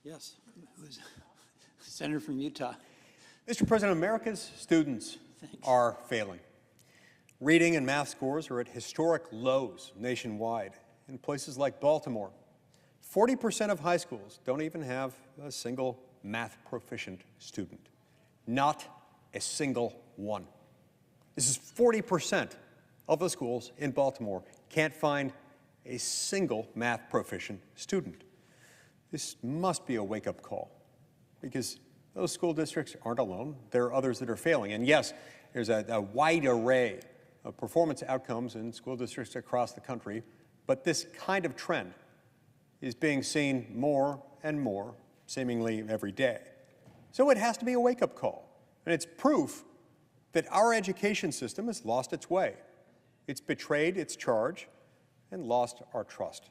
Yes. Who's Senator from Utah. Mr. President, America's students are failing. Reading and math scores are at historic lows nationwide. In places like Baltimore, 40% of high schools don't even have a single math proficient student. Not a single one. This is 40% of the schools in Baltimore can't find a single math proficient student. This must be a wake-up call, because those school districts aren't alone. There are others that are failing. And yes, there's a wide array of performance outcomes in school districts across the country, but this kind of trend is being seen more and more, seemingly every day. So it has to be a wake-up call. And it's proof that our education system has lost its way. It's betrayed its charge and lost our trust.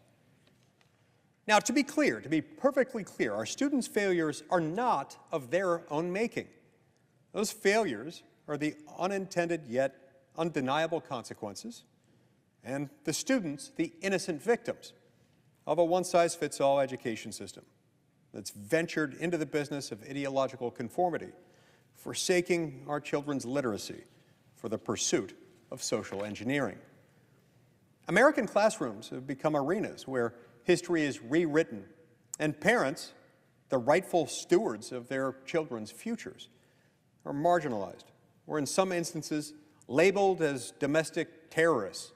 Now, to be clear, to be perfectly clear, our students' failures are not of their own making. Those failures are the unintended yet undeniable consequences, and the students, the innocent victims of a one-size-fits-all education system that's ventured into the business of ideological conformity, forsaking our children's literacy for the pursuit of social engineering. American classrooms have become arenas where history is rewritten, and parents, the rightful stewards of their children's futures, are marginalized, or in some instances, labeled as domestic terrorists,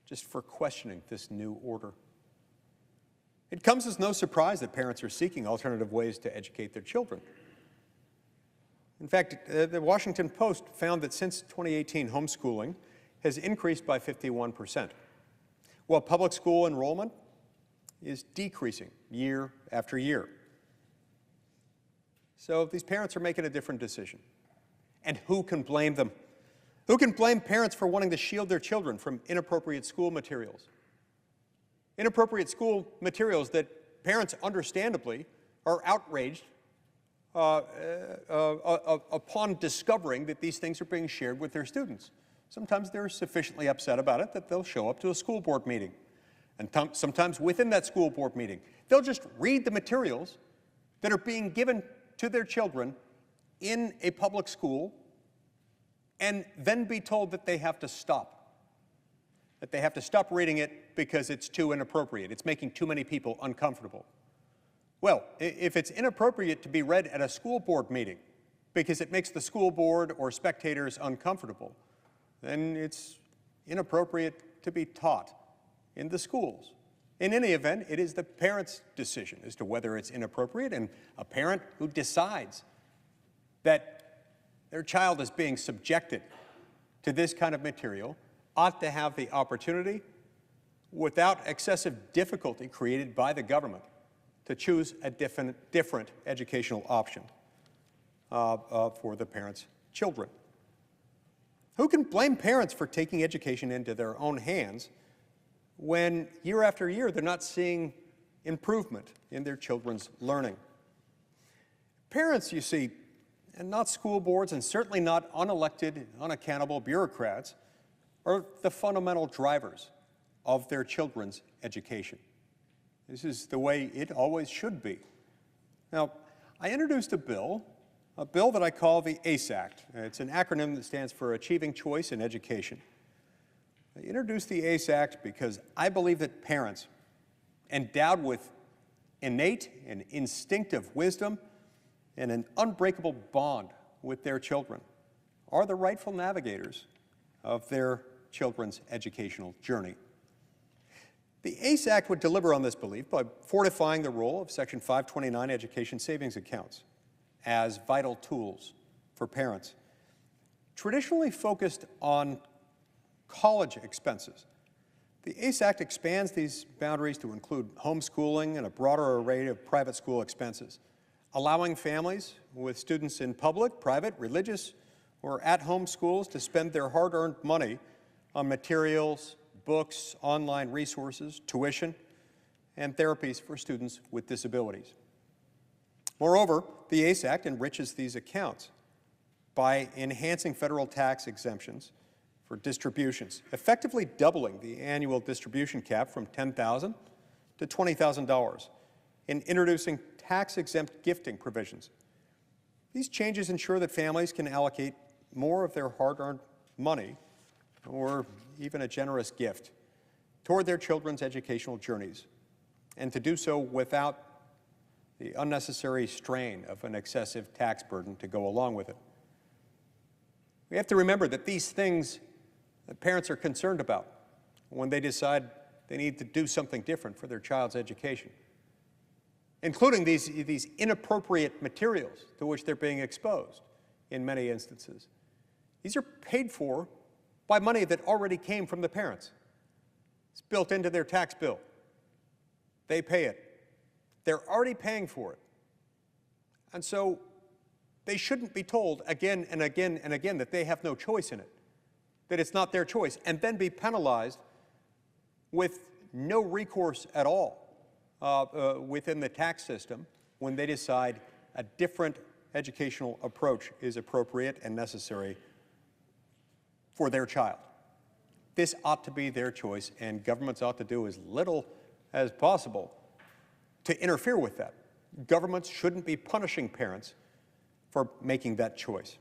just for questioning this new order. It comes as no surprise that parents are seeking alternative ways to educate their children. In fact, the Washington Post found that since 2018, homeschooling has increased by 51%, while public school enrollment is decreasing year after year. So these parents are making a different decision. And who can blame them? Who can blame parents for wanting to shield their children from inappropriate school materials? Inappropriate school materials that parents, understandably, are outraged upon discovering that these things are being shared with their students. Sometimes they're sufficiently upset about it that they'll show up to a school board meeting. And sometimes within that school board meeting, they'll just read the materials that are being given to their children in a public school and then be told that they have to stop. That they have to stop reading it because it's too inappropriate. It's making too many people uncomfortable. Well, if it's inappropriate to be read at a school board meeting because it makes the school board or spectators uncomfortable, then it's inappropriate to be taught in the schools. In any event, it is the parent's decision as to whether it's inappropriate, and a parent who decides that their child is being subjected to this kind of material ought to have the opportunity, without excessive difficulty created by the government, to choose a different educational option for the parents' children. Who can blame parents for taking education into their own hands when year after year they're not seeing improvement in their children's learning? Parents, you see, and not school boards, and certainly not unelected, unaccountable bureaucrats, are the fundamental drivers of their children's education. This is the way it always should be. Now, I introduced a bill that I call the ACE Act. It's an acronym that stands for Achieving Choice in Education. I introduced the ACE Act because I believe that parents, endowed with innate and instinctive wisdom and an unbreakable bond with their children, are the rightful navigators of their children's educational journey. The ACE Act would deliver on this belief by fortifying the role of Section 529 education savings accounts as vital tools for parents. Traditionally focused on college expenses, the ACE Act expands these boundaries to include homeschooling and a broader array of private school expenses, allowing families with students in public, private, religious, or at-home schools to spend their hard-earned money on materials, books, online resources, tuition, and therapies for students with disabilities. Moreover, the ACE Act enriches these accounts by enhancing federal tax exemptions for distributions, effectively doubling the annual distribution cap from $10,000 to $20,000, in introducing tax-exempt gifting provisions. These changes ensure that families can allocate more of their hard-earned money, or even a generous gift, toward their children's educational journeys, and to do so without the unnecessary strain of an excessive tax burden to go along with it. We have to remember that these things that parents are concerned about when they decide they need to do something different for their child's education, including these inappropriate materials to which they're being exposed in many instances. These are paid for by money that already came from the parents. It's built into their tax bill. They pay it. They're already paying for it. And so they shouldn't be told again and again and again that they have no choice in it, that it's not their choice, and then be penalized with no recourse at all within the tax system when they decide a different educational approach is appropriate and necessary for their child. This ought to be their choice, and governments ought to do as little as possible to interfere with that. Governments shouldn't be punishing parents for making that choice.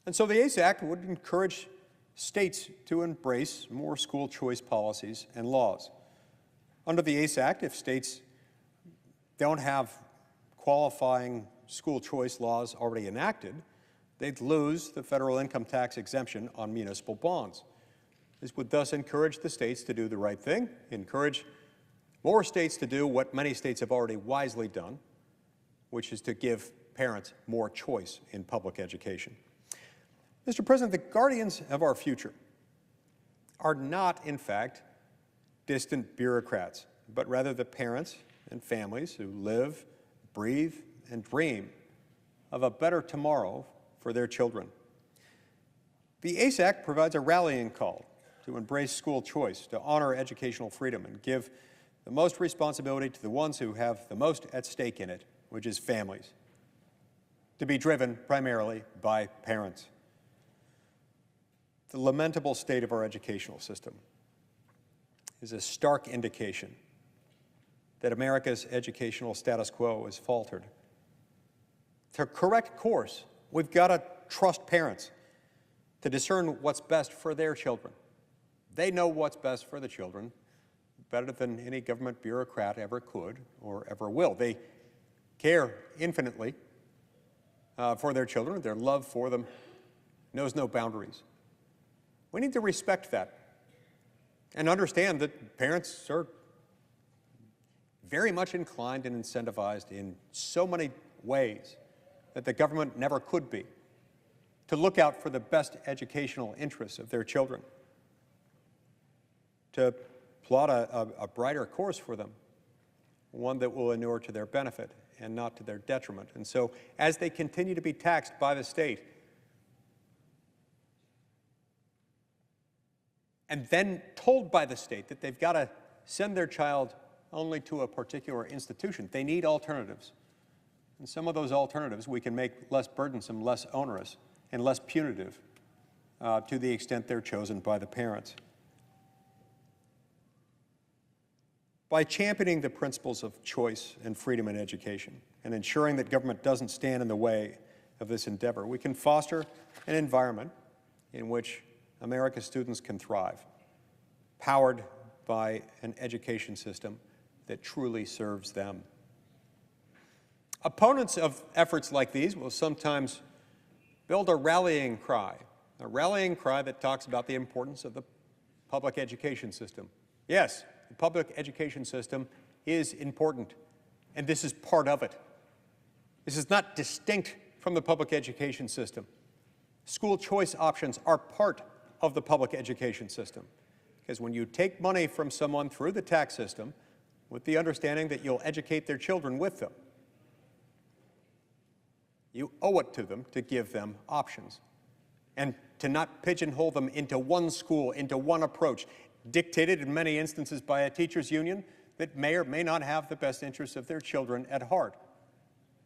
And so the ACE Act would encourage states to embrace more school choice policies and laws. Under the ACE Act, if states don't have qualifying school choice laws already enacted, they'd lose the federal income tax exemption on municipal bonds. This would thus encourage the states to do the right thing, encourage more states to do what many states have already wisely done, which is to give parents more choice in public education. Mr. President, the guardians of our future are not, in fact, distant bureaucrats, but rather the parents and families who live, breathe, and dream of a better tomorrow for their children. The ACE Act provides a rallying call to embrace school choice, to honor educational freedom, and give the most responsibility to the ones who have the most at stake in it, which is families, to be driven primarily by parents. The lamentable state of our educational system is a stark indication that America's educational status quo is faltered. To correct course, we've got to trust parents to discern what's best for their children. They know what's best for the children better than any government bureaucrat ever could or ever will. They care infinitely for their children. Their love for them knows no boundaries. We need to respect that and understand that parents are very much inclined and incentivized in so many ways that the government never could be, to look out for the best educational interests of their children, to plot a brighter course for them, one that will inure to their benefit and not to their detriment. And so as they continue to be taxed by the state, and then told by the state that they've got to send their child only to a particular institution, they need alternatives. And some of those alternatives we can make less burdensome, less onerous, and less punitive to the extent they're chosen by the parents. By championing the principles of choice and freedom in education and ensuring that government doesn't stand in the way of this endeavor, we can foster an environment in which America's students can thrive, powered by an education system that truly serves them. Opponents of efforts like these will sometimes build a rallying cry that talks about the importance of the public education system. Yes, the public education system is important, and this is part of it. This is not distinct from the public education system. School choice options are part of the public education system, because when you take money from someone through the tax system with the understanding that you'll educate their children with them, you owe it to them to give them options and to not pigeonhole them into one school, into one approach, dictated in many instances by a teachers' union that may or may not have the best interests of their children at heart.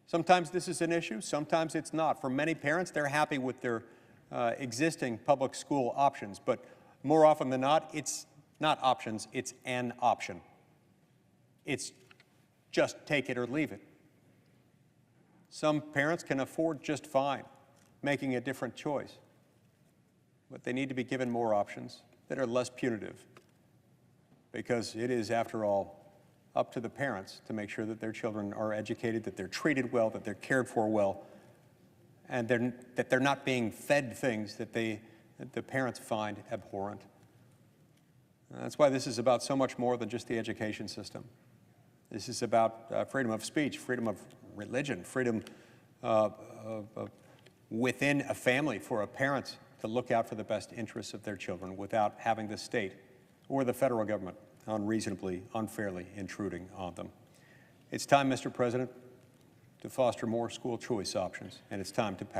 Sometimes this is an issue, sometimes it's not. For many parents, they're happy with their existing public school options, but more often than not, it's not options, it's an option. It's just take it or leave it. Some parents can afford just fine making a different choice, but they need to be given more options that are less punitive, because it is, after all, up to the parents to make sure that their children are educated, that they're treated well, that they're cared for well, and that they're not being fed things that the parents find abhorrent. That's why this is about so much more than just the education system. This is about freedom of speech, freedom of religion, freedom within a family for a parent to look out for the best interests of their children without having the state or the federal government unreasonably, unfairly intruding on them. It's time, Mr. President, to foster more school choice options, and it's time to pass